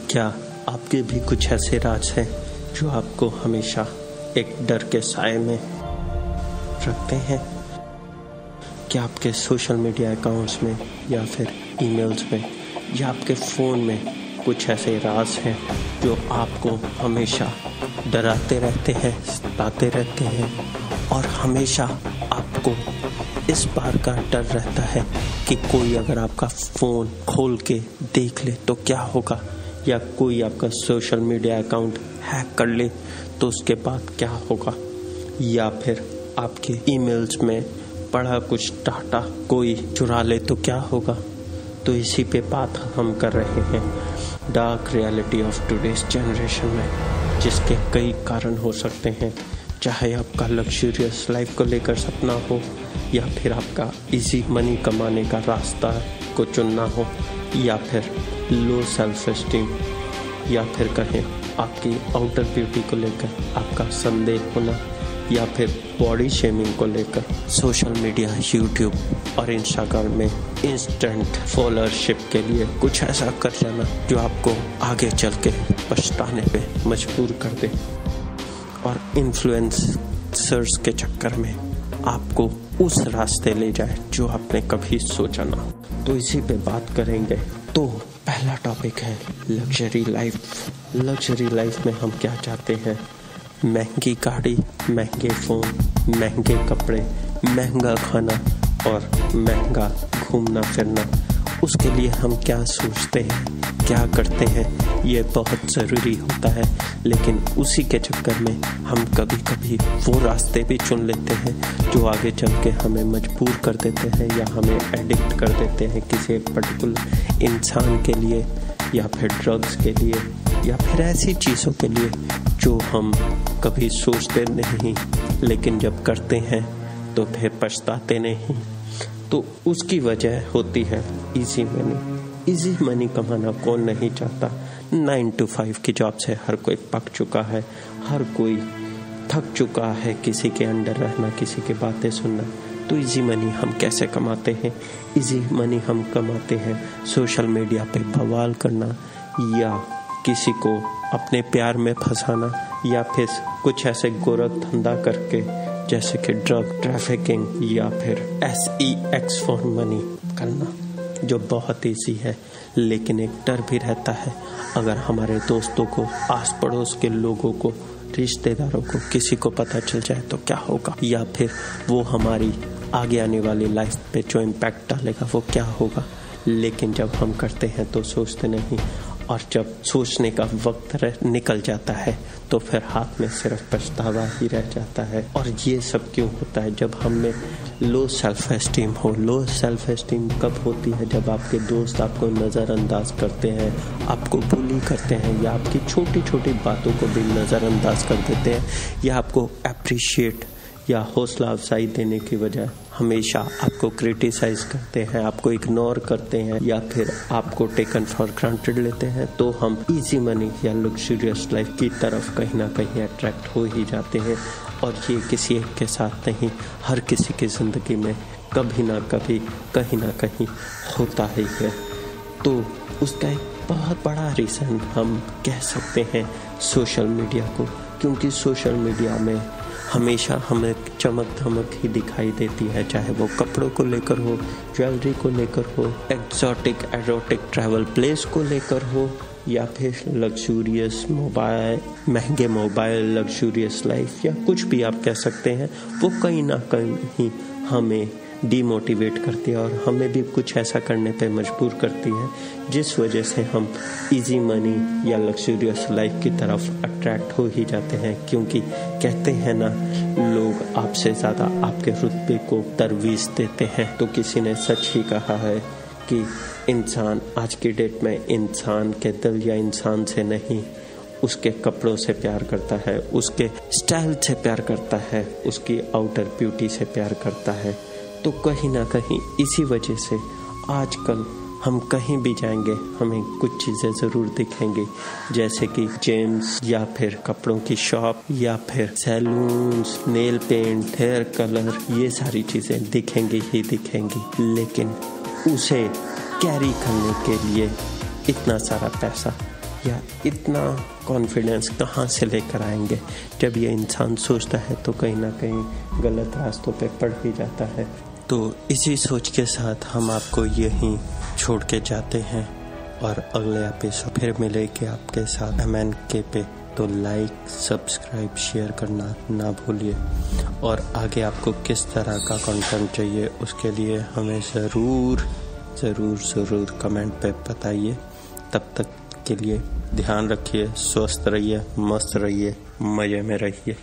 क्या आपके भी कुछ ऐसे राज हैं जो आपको हमेशा एक डर के साए में रखते हैं? क्या आपके सोशल मीडिया अकाउंट्स में या फिर ईमेल्स में या आपके फ़ोन में कुछ ऐसे राज हैं जो आपको हमेशा डराते रहते हैं, सताते रहते हैं और हमेशा आपको इस बात का डर रहता है कि कोई अगर आपका फ़ोन खोल के देख ले तो क्या होगा, या कोई आपका सोशल मीडिया अकाउंट हैक कर ले तो उसके बाद क्या होगा, या फिर आपके ईमेल्स में पड़ा कुछ डाटा कोई चुरा ले तो क्या होगा। तो इसी पे बात हम कर रहे हैं dark reality of today's generation में, जिसके कई कारण हो सकते हैं। चाहे आपका लग्जरियस लाइफ को लेकर सपना हो, या फिर आपका इजी मनी कमाने का रास्ता को चुनना हो, या फिर लो सेल्फ एस्टीम, या फिर कहें आपकी आउटर ब्यूटी को लेकर आपका संदेह होना, या फिर बॉडी शेमिंग को लेकर सोशल मीडिया, यूट्यूब और इंस्टाग्राम में इंस्टेंट फॉलोअरशिप के लिए कुछ ऐसा कर जाना जो आपको आगे चल के पछताने पे मजबूर कर दे और इन्फ्लुएंसर्स के चक्कर में आपको उस रास्ते ले जाए जो आपने कभी सोचा ना। तो इसी पे बात करेंगे। तो पहला टॉपिक है लग्जरी लाइफ। लग्जरी लाइफ में हम क्या चाहते हैं? महंगी गाड़ी, महंगे फ़ोन, महंगे कपड़े, महंगा खाना और महंगा घूमना फिरना। उसके लिए हम क्या सोचते हैं, क्या करते हैं, ये बहुत ज़रूरी होता है। लेकिन उसी के चक्कर में हम कभी कभी वो रास्ते भी चुन लेते हैं जो आगे चल के हमें मजबूर कर देते हैं या हमें एडिक्ट कर देते हैं किसी पर्टिकुलर इंसान के लिए, या फिर ड्रग्स के लिए, या फिर ऐसी चीज़ों के लिए जो हम कभी सोचते नहीं, लेकिन जब करते हैं तो फिर पछताते नहीं। तो उसकी वजह होती है इजी मनी। इजी मनी कमाना कौन नहीं चाहता? 9 to 5 की जॉब से हर कोई पक चुका है, हर कोई थक चुका है किसी के अंडर रहना, किसी की बातें सुनना। तो इजी मनी हम कैसे कमाते हैं? इजी मनी हम कमाते हैं सोशल मीडिया पे बवाल करना, या किसी को अपने प्यार में फंसाना, या फिर कुछ ऐसे गोरख धंधा करके जैसे कि ड्रग ट्रैफिकिंग, या फिर SEX फॉर मनी करना, जो बहुत ईजी है। लेकिन एक डर भी रहता है, अगर हमारे दोस्तों को, आस पड़ोस के लोगों को, रिश्तेदारों को, किसी को पता चल जाए तो क्या होगा, या फिर वो हमारी आगे आने वाली लाइफ पे जो इम्पैक्ट डालेगा वो क्या होगा। लेकिन जब हम करते हैं तो सोचते नहीं, और जब सोचने का वक्त निकल जाता है तो फिर हाथ में सिर्फ पछतावा ही रह जाता है। और ये सब क्यों होता है? जब हम में लो सेल्फ एस्टीम हो। लो सेल्फ एस्टीम कब होती है? जब आपके दोस्त आपको नज़रअंदाज करते हैं, आपको बुली करते हैं, या आपकी छोटी छोटी बातों को भी नज़रअंदाज कर देते हैं, या आपको अप्रिशिएट या हौसला अफजाई देने की वजह हमेशा आपको क्रिटिसाइज करते हैं, आपको इग्नोर करते हैं, या फिर आपको टेकन फॉर ग्रांटेड लेते हैं। तो हम इजी मनी या लग्जरियस लाइफ की तरफ कहीं ना कहीं अट्रैक्ट हो ही जाते हैं। और ये किसी एक के साथ नहीं, हर किसी की ज़िंदगी में कभी ना कभी, कहीं ना कहीं होता ही है। तो उसका एक बहुत बड़ा रीज़न हम कह सकते हैं सोशल मीडिया को, क्योंकि सोशल मीडिया में हमेशा हमें चमक धमक ही दिखाई देती है, चाहे वो कपड़ों को लेकर हो, ज्वेलरी को लेकर हो, एक्सोटिक एरोटिक ट्रैवल प्लेस को लेकर हो, या फिर लग्जूरियस मोबाइल, महंगे मोबाइल, लग्जूरियस लाइफ, या कुछ भी आप कह सकते हैं। वो कहीं ना कहीं हमें डीमोटिवेट करती है और हमें भी कुछ ऐसा करने पे मजबूर करती है, जिस वजह से हम इजी मनी या लग्जरियस लाइफ की तरफ अट्रैक्ट हो ही जाते हैं। क्योंकि कहते हैं ना, लोग आपसे ज़्यादा आपके रुतबे को तरवीज देते हैं। तो किसी ने सच ही कहा है कि इंसान आज की डेट में इंसान के दिल या इंसान से नहीं, उसके कपड़ों से प्यार करता है, उसके स्टाइल से प्यार करता है, उसकी आउटर ब्यूटी से प्यार करता है। तो कहीं ना कहीं इसी वजह से आजकल हम कहीं भी जाएंगे हमें कुछ चीज़ें ज़रूर दिखेंगी, जैसे कि जेम्स, या फिर कपड़ों की शॉप, या फिर salons, nail paint, hair colour, ये सारी चीज़ें दिखेंगी ही दिखेंगी। लेकिन उसे कैरी करने के लिए इतना सारा पैसा या इतना कॉन्फिडेंस कहाँ से लेकर आएंगे। जब ये इंसान सोचता है तो कहीं ना कहीं गलत रास्तों पे पड़ ही जाता है। तो इसी सोच के साथ हम आपको यहीं छोड़ के जाते हैं और अगले एपिसोड फिर मिलेंगे आपके साथ MNK पे। तो लाइक, सब्सक्राइब, शेयर करना ना भूलिए। और आगे आपको किस तरह का कंटेंट चाहिए उसके लिए हमें ज़रूर कमेंट पे बताइए। तब तक के लिए ध्यान रखिए, स्वस्थ रहिए, मस्त रहिए, मज़े में रहिए।